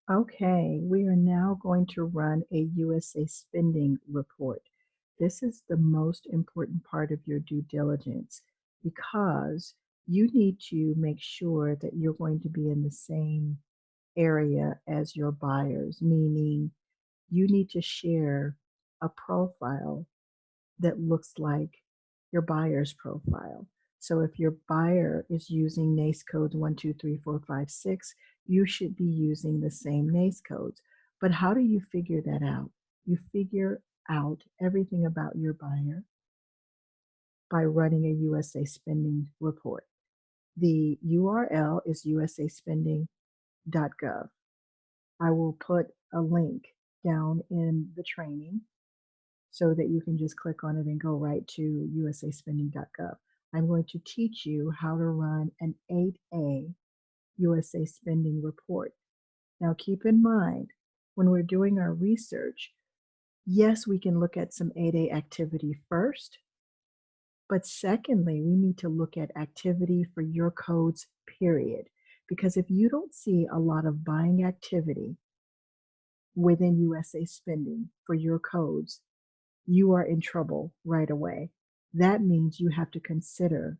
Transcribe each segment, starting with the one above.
Okay, we are now going to run a USA spending report. This is the most important part of your due diligence because you need to make sure that you're going to be in the same area as your buyers, meaning you need to share a profile that looks like your buyer's profile. So if your buyer is using NAICS codes 1, 2, 3, 4, 5, 6, you should be using the same NAICS codes. But how do you figure that out? You figure out everything about your buyer by running a USA spending report. The URL is USAspending.gov. I will put a link down in the training so that you can just click on it and go right to USAspending.gov. I'm going to teach you how to run an 8A USA spending report. Now keep in mind, when we're doing our research, yes, we can look at some 8A activity first, but secondly, we need to look at activity for your codes, period. Because if you don't see a lot of buying activity within USA spending for your codes, you are in trouble right away. That means you have to consider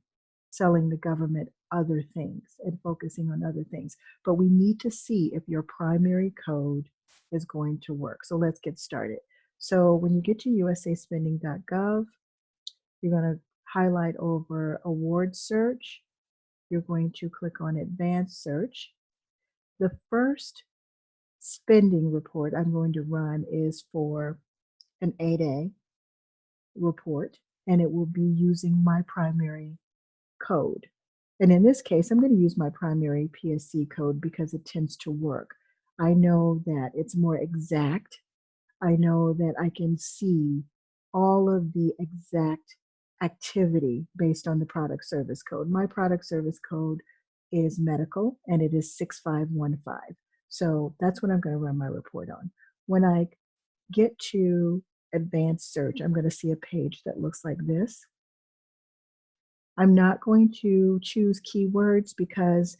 selling the government other things and focusing on other things. But we need to see if your primary code is going to work. So let's get started. So when you get to USAspending.gov, you're going to highlight over award search. You're going to click on advanced search. The first spending report I'm going to run is for an 8A report, and it will be using my primary code. And in this case, I'm going to use my primary PSC code because it tends to work. I know that it's more exact. I know that I can see all of the exact activity based on the product service code. My product service code is medical and it is 6515. So that's what I'm going to run my report on. When I get to advanced search, I'm going to see a page that looks like this. I'm not going to choose keywords because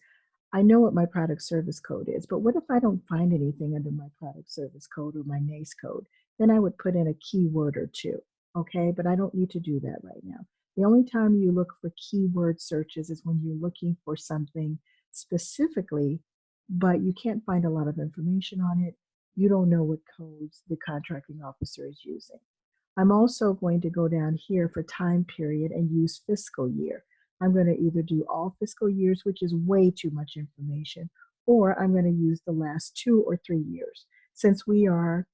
I know what my product service code is, but what if I don't find anything under my product service code or my NAICS code? Then I would put in a keyword or two, okay? But I don't need to do that right now. The only time you look for keyword searches is when you're looking for something specifically, but you can't find a lot of information on it. You don't know what codes the contracting officer is using. I'm also going to go down here for time period and use fiscal year. I'm going to either do all fiscal years, which is way too much information, or I'm going to use the last 2 or 3 years. Since we are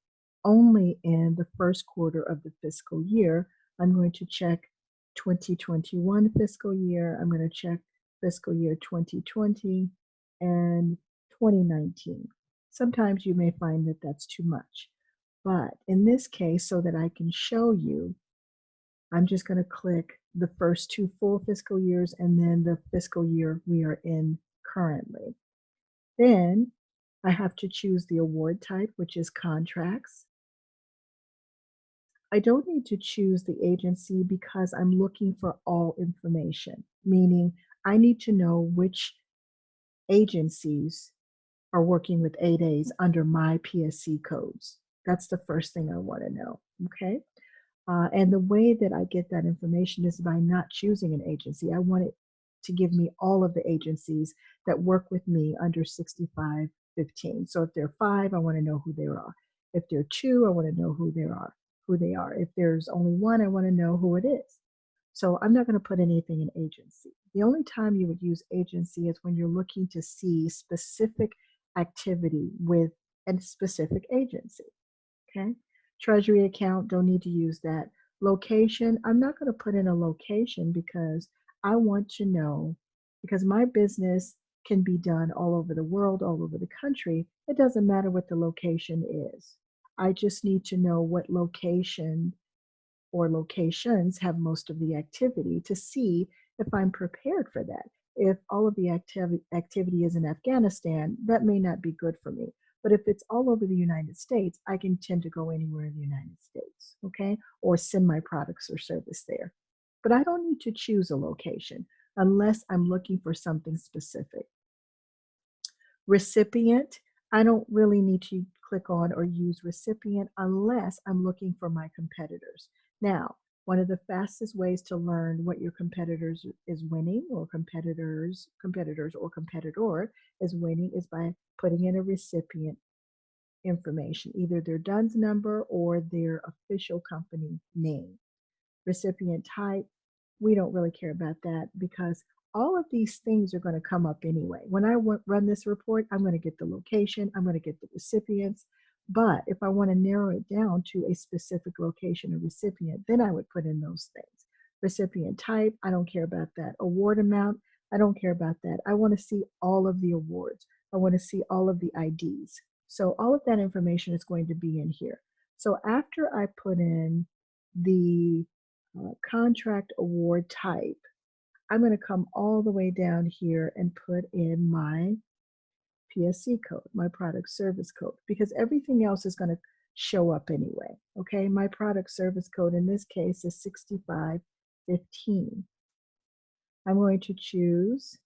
only in the first quarter of the fiscal year, I'm going to check 2021 fiscal year. I'm going to check fiscal year 2020 and 2019. Sometimes you may find that that's too much. But in this case, so that I can show you, I'm just going to click the first 2 full fiscal years and then the fiscal year we are in currently. Then I have to choose the award type, which is contracts. I don't need to choose the agency because I'm looking for all information, meaning I need to know which agencies are working with 8As under my PSC codes. That's the first thing I want to know, okay? And the way that I get that information is by not choosing an agency. I want it to give me all of the agencies that work with me under 6515. So if there are 5, I want to know who they are. If there are 2, I want to know who they are. If there's only 1, I want to know who it is. So I'm not going to put anything in agency. The only time you would use agency is when you're looking to see specific activity with a specific agency, okay? Treasury account, don't need to use that. Location, I'm not going to put in a location because I want to know, because my business can be done all over the world, all over the country. It doesn't matter what the location is. I just need to know what location or locations have most of the activity to see if I'm prepared for that. If all of the activity is in Afghanistan, that may not be good for me. But if it's all over the United States, I can tend to go anywhere in the United States, okay? Or send my products or service there. But I don't need to choose a location unless I'm looking for something specific. Recipient, I don't really need to click on or use recipient unless I'm looking for my competitors. Now, one of the fastest ways to learn what your competitors is winning or competitors or competitor is winning is by putting in a recipient information, either their DUNS number or their official company name. Recipient type, we don't really care about that because all of these things are going to come up anyway. When I run this report, I'm going to get the location, I'm going to get the recipients. But if I want to narrow it down to a specific location or recipient, then I would put in those things. Recipient type, I don't care about that. Award amount, I don't care about that. I want to see all of the awards. I want to see all of the IDs. So all of that information is going to be in here. So after I put in the contract award type, I'm going to come all the way down here and put in my PSC code, my product service code, because everything else is going to show up anyway. Okay, my product service code in this case is 6515. I'm going to choose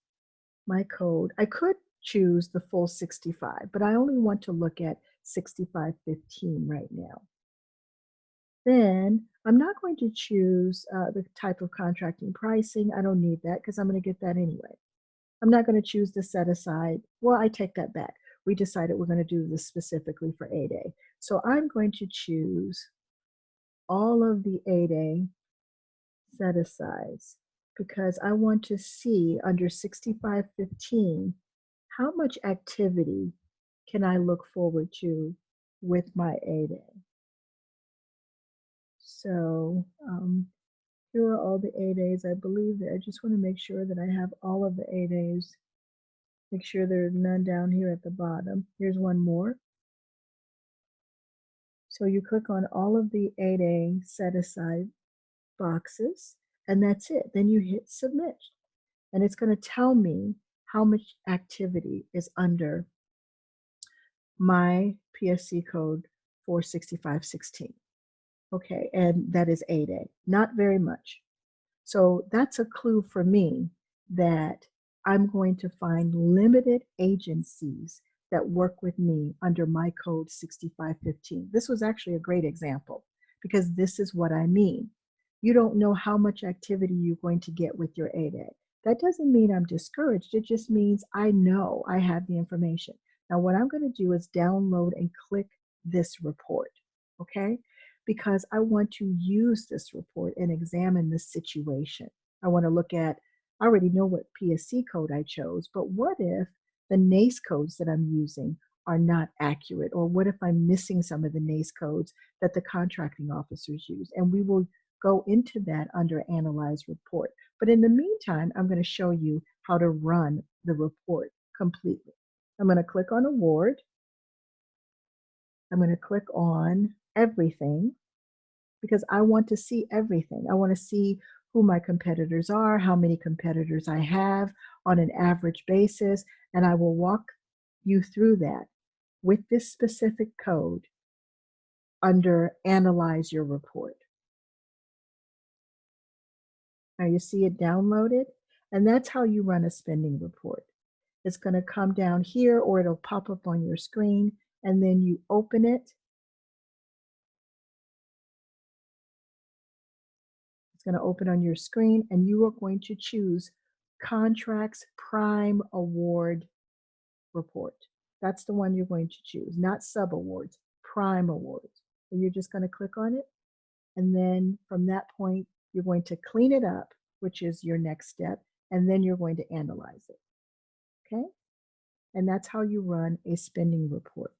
my code. I could choose the full 65, but I only want to look at 6515 right now. Then I'm not going to choose the type of contracting pricing. I don't need that because I'm going to get that anyway. I'm not going to choose the set aside. Well, I take that back. We decided we're going to do this specifically for 8A. So I'm going to choose all of the 8A set asides because I want to see under 6515 how much activity can I look forward to with my 8A. So here are all the 8As. I believe that I just want to make sure that I have all of the 8As. Make sure there's none down here at the bottom. Here's one more. So you click on all of the 8A set aside boxes, and that's it. Then you hit submit, and it's going to tell me how much activity is under my PSC code for 6516. Okay, and that is 8A, not very much. So that's a clue for me that I'm going to find limited agencies that work with me under my code 6515. This was actually a great example because this is what I mean. You don't know how much activity you're going to get with your 8A. That doesn't mean I'm discouraged. It just means I know I have the information. Now, what I'm going to do is download and click this report, okay? Because I want to use this report and examine the situation. I want to look at, I already know what PSC code I chose, but what if the NAICS codes that I'm using are not accurate? Or what if I'm missing some of the NAICS codes that the contracting officers use? And we will go into that under Analyze Report. But in the meantime, I'm going to show you how to run the report completely. I'm going to click on Award. I'm going to click on Everything because I want to see everything. I want to see who my competitors are, how many competitors I have on an average basis, and I will walk you through that with this specific code under Analyze Your Report. Now you see it downloaded, and that's how you run a spending report. It's going to come down here or it'll pop up on your screen, and then you open it. It's going to open on your screen, and you are going to choose Contracts Prime Award Report. That's the one you're going to choose, not sub awards, prime awards. And you're just going to click on it. And then from that point, you're going to clean it up, which is your next step. And then you're going to analyze it. Okay? And that's how you run a spending report.